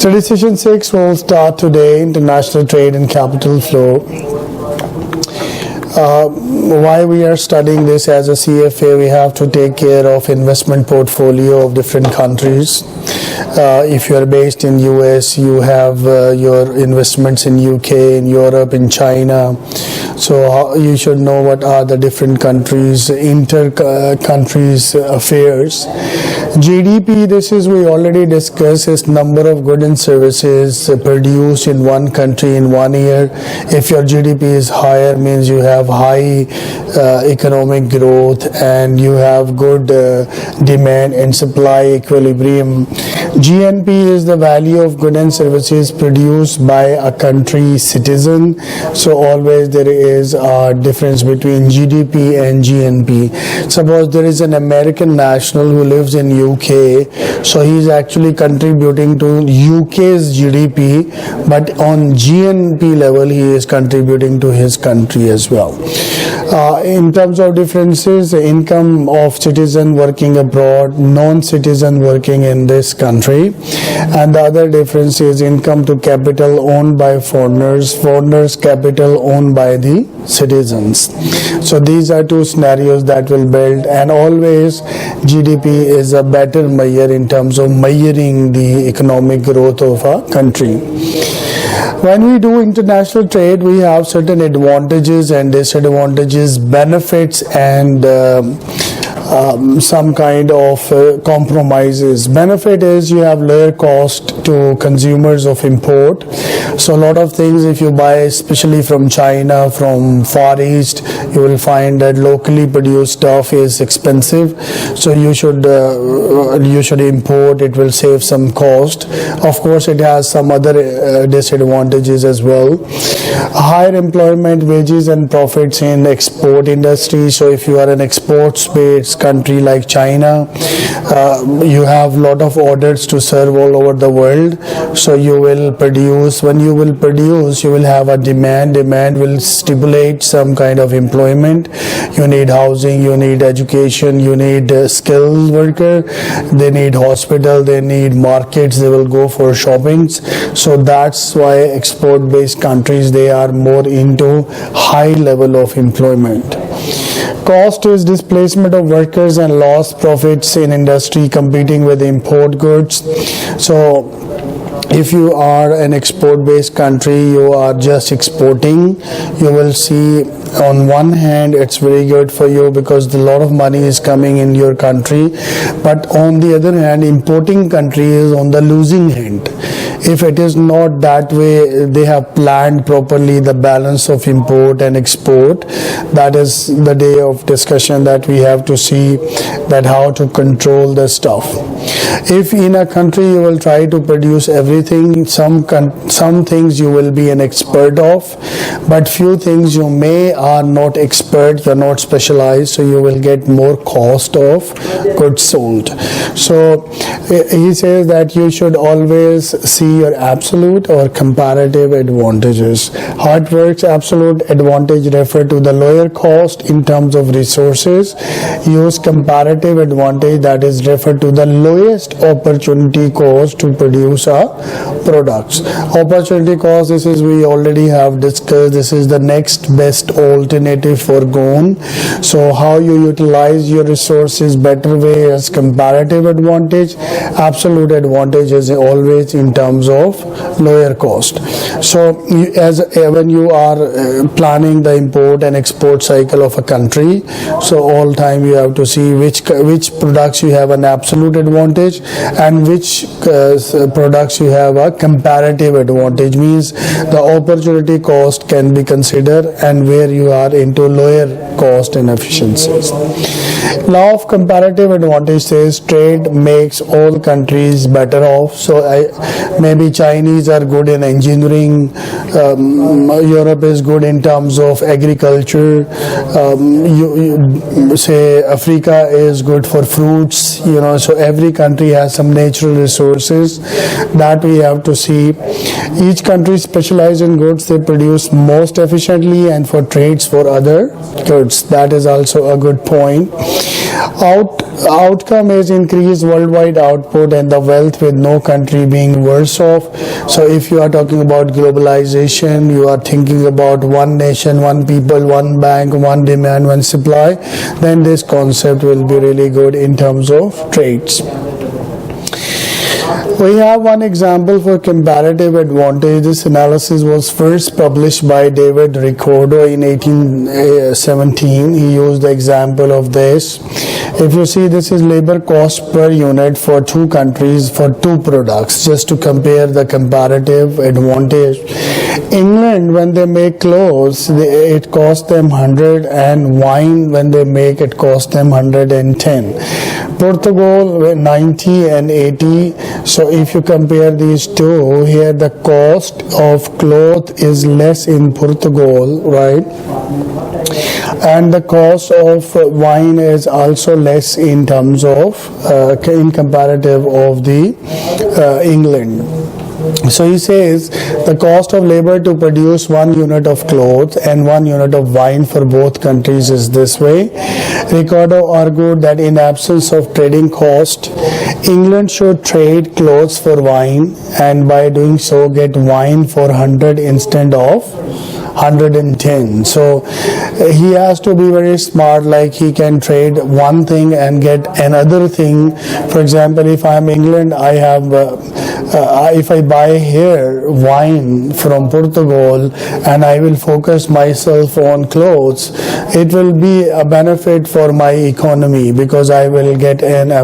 Study session 6 will start today, international trade and capital flow. Why we are studying this as a CFA, we have to take care of investment portfolio of different countries. If you are based in US, you have your investments in UK, in Europe, in China. So you should know what are the different countries, inter-countries affairs. GDP, this is we already discussed, is number of goods and services produced in one country in 1 year. If your GDP is higher, means you have high economic growth and you have good demand and supply equilibrium. GNP is the value of goods and services produced by a country citizen. So always there is a difference between GDP and GNP. Suppose there is an American national who lives in UK, so he is actually contributing to UK's GDP, but on GNP level he is contributing to his country as well. In terms of differences, the income of citizen working abroad, non-citizen working in this country, and the other difference is income to capital owned by foreigners, foreigners capital owned by the citizens. So these are two scenarios that will build, and always GDP is a better measure in terms of measuring the economic growth of a country. When we do international trade, we have certain advantages and disadvantages, benefits and some kind of compromises. Benefit is you have lower cost to consumers of import. So a lot of things, if you buy especially from China, from Far East, you will find that locally produced stuff is expensive. So you should import. It will save some cost. Of course, it has some other disadvantages as well. Higher employment, wages and profits in export industry. So if you are an export-based country like China, you have lot of orders to serve all over the world. So you will produce. When you will produce, you will have a demand. Demand will stimulate some kind of employment. You need housing, you need education, you need skilled worker. They need hospital, they need markets, they will go for shoppings. So that's why export-based countries, they are more into high level of employment. Cost is displacement of workers and lost profits in industry competing with import goods. So if you are an export-based country, you are just exporting, you will see on one hand it's very good for you because a lot of money is coming in your country, but on the other hand, importing country is on the losing hand. If it is not that way, they have planned properly the balance of import and export. That is the day of discussion that we have to see that how to control the stuff. If in a country you will try to produce everything, some things you will be an expert of, but few things you are not expert, you're not specialized, so you will get more cost of goods sold. So he says that you should always see your absolute or comparative advantages. How it works, absolute advantage refer to the lower cost in terms of resources. Use comparative advantage, that is refer to the lowest opportunity cost to produce a products. Opportunity cost, this is we already have discussed, this is the next best alternative for gone. So how you utilize your resources better way as comparative advantage. Absolute advantage is always in terms of lower cost. So when you are planning the import and export cycle of a country, so all time you have to see which products you have an absolute advantage and which products you have a comparative advantage, means the opportunity cost can be considered and where you are into lower cost and efficiencies. Law of comparative advantage says trade makes all countries better off. So maybe Chinese are good in engineering, Europe is good in terms of agriculture, you say Africa is good for fruits, so every country has some natural resources that we have to see. Each country specializes in goods they produce most efficiently and for trades for other goods. That is also a good point. Outcome is increased worldwide output and the wealth, with no country being worse of, so if you are talking about globalization, you are thinking about one nation, one people, one bank, one demand, one supply, then this concept will be really good in terms of trades. We have one example for comparative advantage. This analysis was first published by David Ricardo in 1817. He used the example of this. If you see, this is labor cost per unit for two countries for two products, just to compare the comparative advantage. England, when they make clothes, it costs them 100, and wine, when they make, it costs them 110. Portugal 90 and 80. So if you compare these two, here the cost of cloth is less in Portugal, right? And the cost of wine is also less in terms of in comparative of the England. So he says the cost of labor to produce 1 unit of cloth and 1 unit of wine for both countries is this way. Ricardo argued that in absence of trading cost, England should trade clothes for wine, and by doing so get wine for 100 instead of 110. So he has to be very smart, like he can trade one thing and get another thing. For example, if I am England, I have if I buy here wine from Portugal and I will focus myself on clothes, it will be a benefit for my economy because I will get a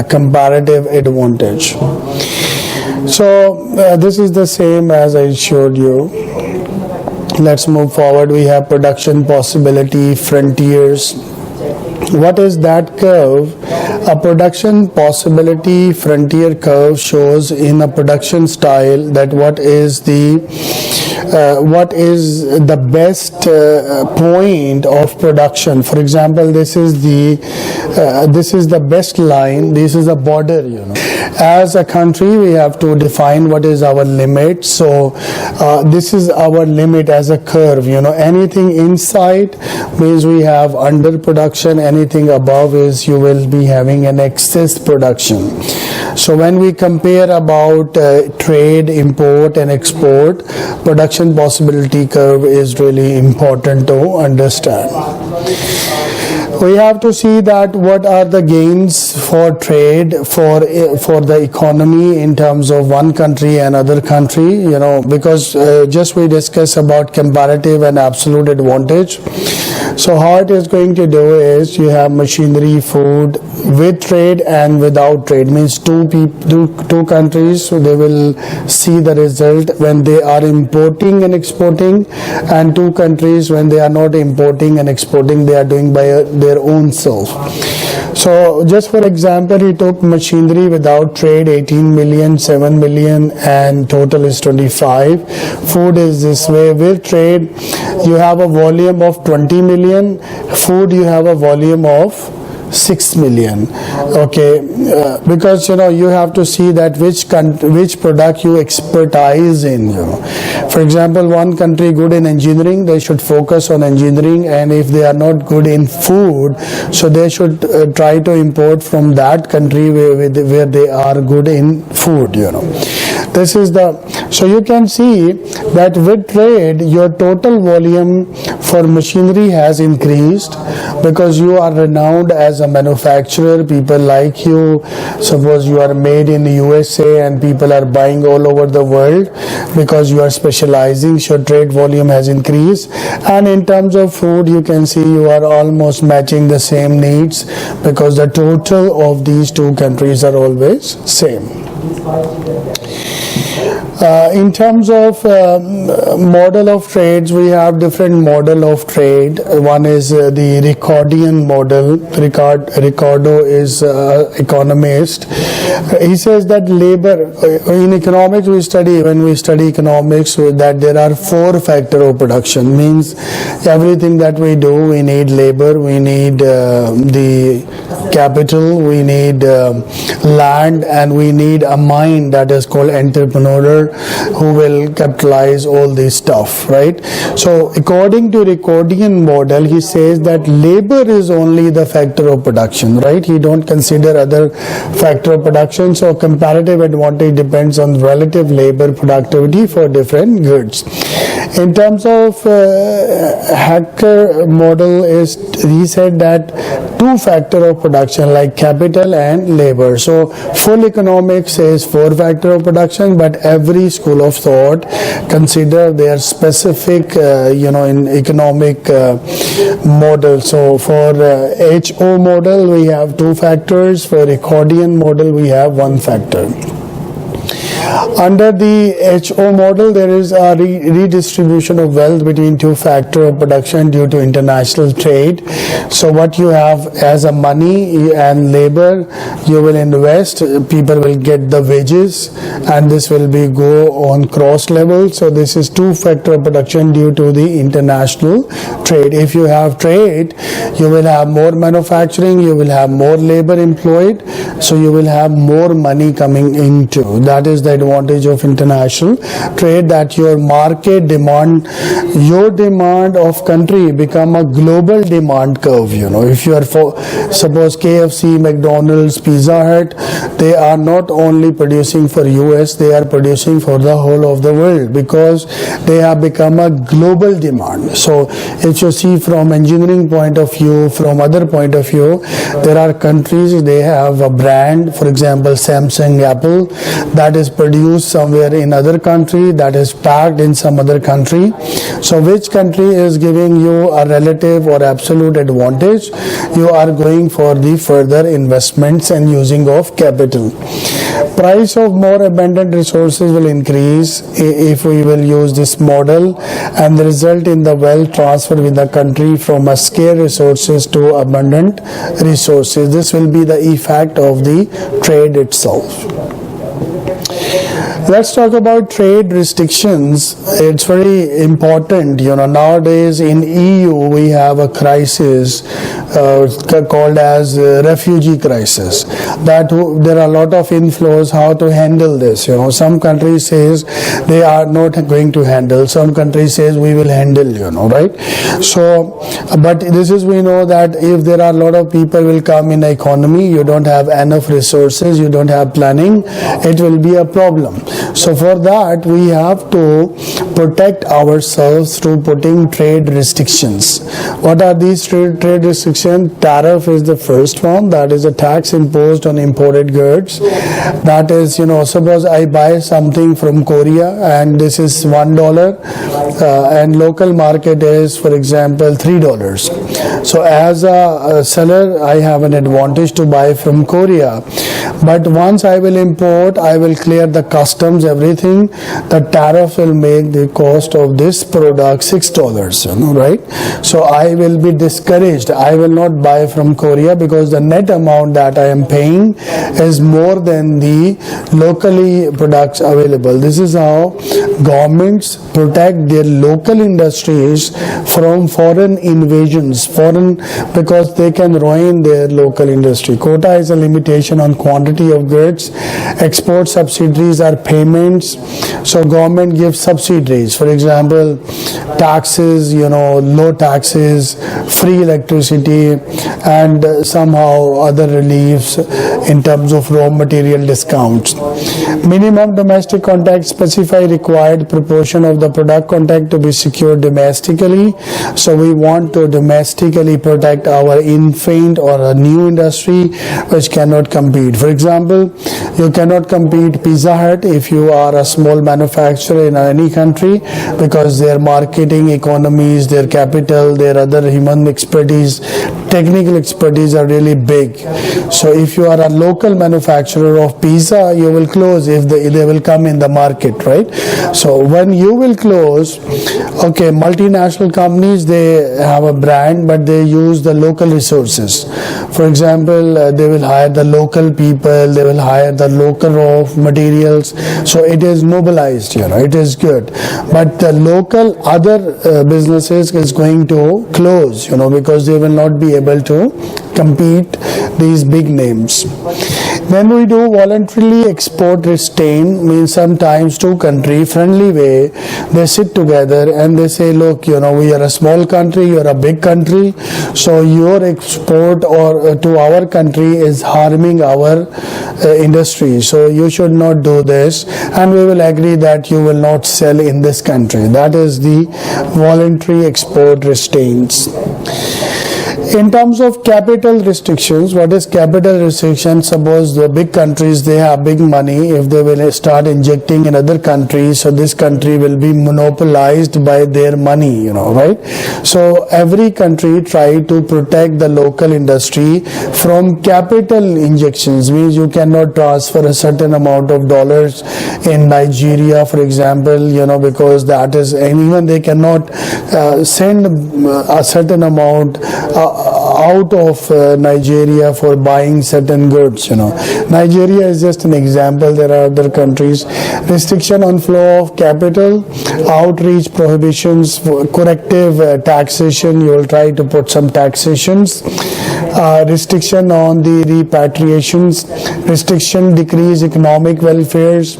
comparative advantage. So this is the same as I showed you. Let's move forward. We have production possibility, frontiers. What is that curve? A production possibility frontier curve shows in a production style that what is the best point of production. For example, this is the best line. This is a border, you know. As a country, we have to define what is our limit. So this is our limit as a curve, you know. Anything inside means we have underproduction. Anything above is you will be having an excess production. So when we compare about trade, import and export, production possibility curve is really important to understand. We have to see that what are the gains for trade for the economy in terms of one country and other country, you know, because just we discuss about comparative and absolute advantage. So how it is going to do is you have machinery, food with trade and without trade, means two countries, so they will see the result when they are importing and exporting, and two countries when they are not importing and exporting, they are doing by their own self. So just for example, he took machinery without trade 18 million, 7 million, and total is 25. Food is this way. With trade, you have a volume of 20 million. Food, you have a volume of 6 million. Okay, because you know you have to see that which product you expertise in. You know, for example, one country good in engineering, they should focus on engineering, and if they are not good in food, so they should try to import from that country where they are good in food. You know, this is so you can see that with trade, your total volume for machinery has increased because you are renowned as a manufacturer. People like you. Suppose you are made in the USA and people are buying all over the world because you are specializing, so trade volume has increased. And in terms of food, you can see you are almost matching the same needs because the total of these two countries are always same. In terms of model of trades, we have different model of trade. One is the Ricardian model. Ricardo is economist. He says that labor in economics when we study economics, that there are 4 factors of production. Means everything that we do, we need labor, we need the capital, we need land, and we need a mind that is called entrepreneur. who will capitalize all this stuff, right? So according to Ricardian model, he says that labor is only the factor of production, right? He don't consider other factor of production. So comparative advantage depends on relative labor productivity for different goods. In terms of Hacker model, he said that two factor of production like capital and labor. So full economics says four factor of production, but every school of thought consider their specific in economic model. So for HO model we have two factors, for Ricardian model we have one factor. Under the HO model, there is a redistribution of wealth between two factors of production due to international trade. So what you have as a money and labor, you will invest, people will get the wages, and this will be go on cross level. So this is two factor of production due to the international trade. If you have trade, you will have more manufacturing, you will have more labor employed, so you will have more money coming into. That is the advantage of international trade, that your market demand, your demand of country become a global demand curve. If you are suppose KFC, McDonald's, Pizza Hut, they are not only producing for US, they are producing for the whole of the world, because they have become a global demand. So if you see from engineering point of view, from other point of view, there are countries, they have a brand, for example Samsung, Apple, that is produced somewhere in other country, that is packed in some other country. So which country is giving you a relative or absolute advantage? You are going for the further investments and using of capital. Price of more abundant resources will increase if we will use this model, and the result in the wealth transfer with the country from a scarce resources to abundant resources. This will be the effect of the trade itself. Let's talk about trade restrictions. It's very important. Nowadays in EU we have a crisis called as refugee crisis. That there are a lot of inflows. How to handle this? Some countries says they are not going to handle. Some countries says we will handle. Right? So, but this is, we know that if there are a lot of people will come in the economy, you don't have enough resources, you don't have planning, it will be a problem. So for that we have to protect ourselves through putting trade restrictions. What are these trade restrictions? Tariff is the first one, that is a tax imposed on imported goods. That is, suppose I buy something from Korea and this is $1 and local market is, for example, $3. So as a seller I have an advantage to buy from Korea, but once I will import, I will clear the customs, everything, the tariff will make the cost of this product $6, right? So I will be discouraged. I will not buy from Korea because the net amount that I am paying is more than the locally products available. This is how governments protect their local industries from foreign invasions, because they can ruin their local industry. Quota is a limitation on quantity of goods. Export subsidies are payments. So government gives subsidies, for example taxes, low taxes, free electricity, and somehow other reliefs in terms of raw material discounts. Minimum domestic content specify required proportion of the product content to be secured domestically. So we want to domestically protect our infant or a new industry which cannot compete. For example, you cannot compete Pizza Hut if you are a small manufacturer in any country, because their marketing economies, their capital, their other human expertise, technical expertise are really big. So if you are a local manufacturer of pizza, you will close if they will come in the market, right? So when you will close, okay, multinational companies, they have a brand, but they use the local resources. For example, they will hire the local people, they will hire the local raw materials. So it is mobilized, it is good. But the local other businesses is going to close, because they will not be able to compete these big names. When we do voluntarily export restraint, means sometimes two country friendly way, they sit together and they say, look, we are a small country, you are a big country, so your export or to our country is harming our industry, so you should not do this, and we will agree that you will not sell in this country. That is the voluntary export restraints. In terms of capital restrictions, what is capital restriction? Suppose the big countries, they have big money. If they will start injecting in other countries, so this country will be monopolized by their money, right? So every country try to protect the local industry from capital injections. Means you cannot transfer a certain amount of dollars in Nigeria, for example, because that is, and even they cannot send a certain amount out of Nigeria for buying certain goods. Nigeria is just an example. There are other countries. Restriction on flow of capital, outreach prohibitions, corrective taxation. You will try to put some taxations. Restriction on the repatriations. Restriction decrease economic welfares.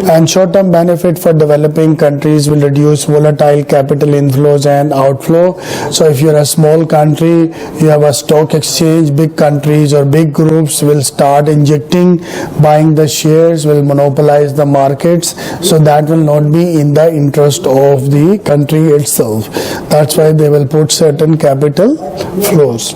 And short-term benefit for developing countries will reduce volatile capital inflows and outflow. So if you're a small country, you have a stock exchange, big countries or big groups will start injecting, buying the shares, will monopolize the markets. So that will not be in the interest of the country itself. That's why they will put certain capital flows.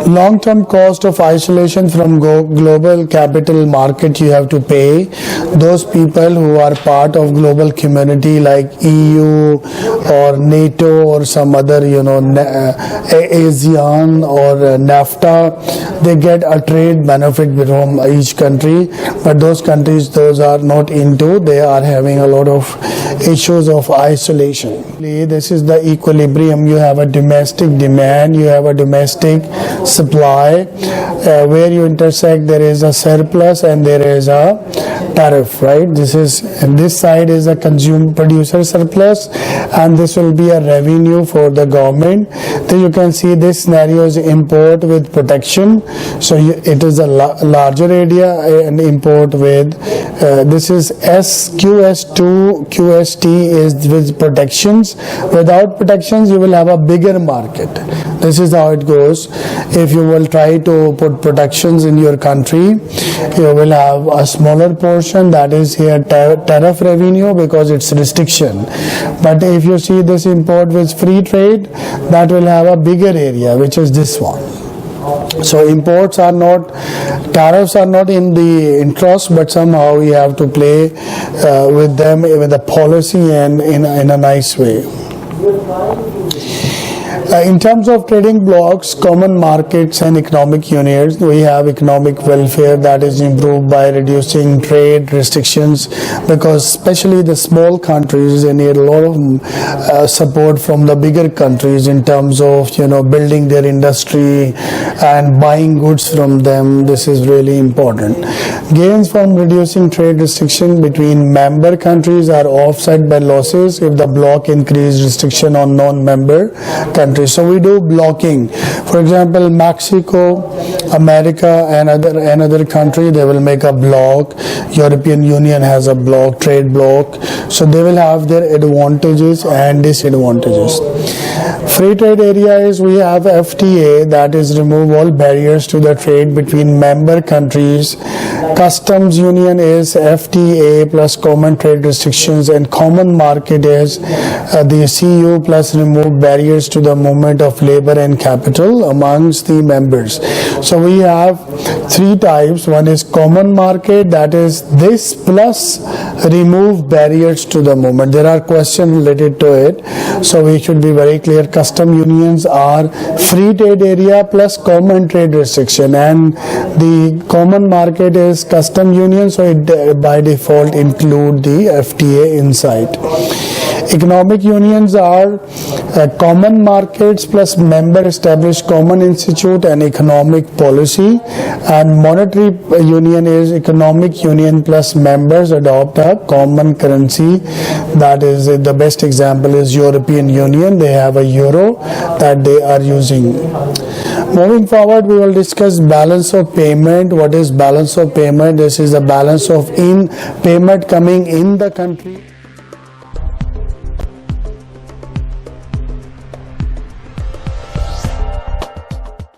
Long-term cost of isolation from global capital market you have to pay. Those people who are part of global community like EU or NATO or some other, ASEAN or NAFTA, they get a trade benefit from each country. But those countries, those are not into, they are having a lot of issues of isolation. This is the equilibrium. You have a domestic demand, you have a domestic supply, where you intersect there is a surplus and there is a tariff, right? This side is a producer surplus, and this will be a revenue for the government. Then you can see this scenario is import with protection. So it is a larger area, and import with this is QS2, QST is with protections. Without protections, you will have a bigger market. This is how it goes. If you will try to put protections in your country, you will have a smaller portion, that is here tariff revenue, because it's restriction. But if you see this import with free trade, that will have a bigger area, which is this one. So imports are not, tariffs are not in the interest, but somehow we have to play with them with a policy and in a nice way. In terms of trading blocks, common markets and economic units, we have economic welfare that is improved by reducing trade restrictions, because especially the small countries, they need a lot of support from the bigger countries in terms of building their industry and buying goods from them. This is really important. Gains from reducing trade restriction between member countries are offset by losses if the bloc increase restriction on non-member countries. So we do blocking. For example, Mexico, America, and another country, they will make a bloc. European Union has a bloc, trade bloc. So they will have their advantages and disadvantages. Free trade area is, we have FTA, that is remove all barriers to the trade between member countries. Customs union is FTA plus common trade restrictions, and common market is the CU plus remove barriers to the movement of labor and capital amongst the members. So we have three types. One is common market, that is this plus remove barriers to the movement. There are questions related to it, so we should be very clear. Custom unions are free trade area plus common trade restriction, and the common market is custom union, so it by default include the FTA inside. Economic unions are common markets plus member established common institute and economic policy, and monetary union is economic union plus members adopt a common currency. That is, the best example is European Union. They have a euro that they are using. Moving forward, we will discuss balance of payment. What is balance of payment? This is the balance of in payment coming in the country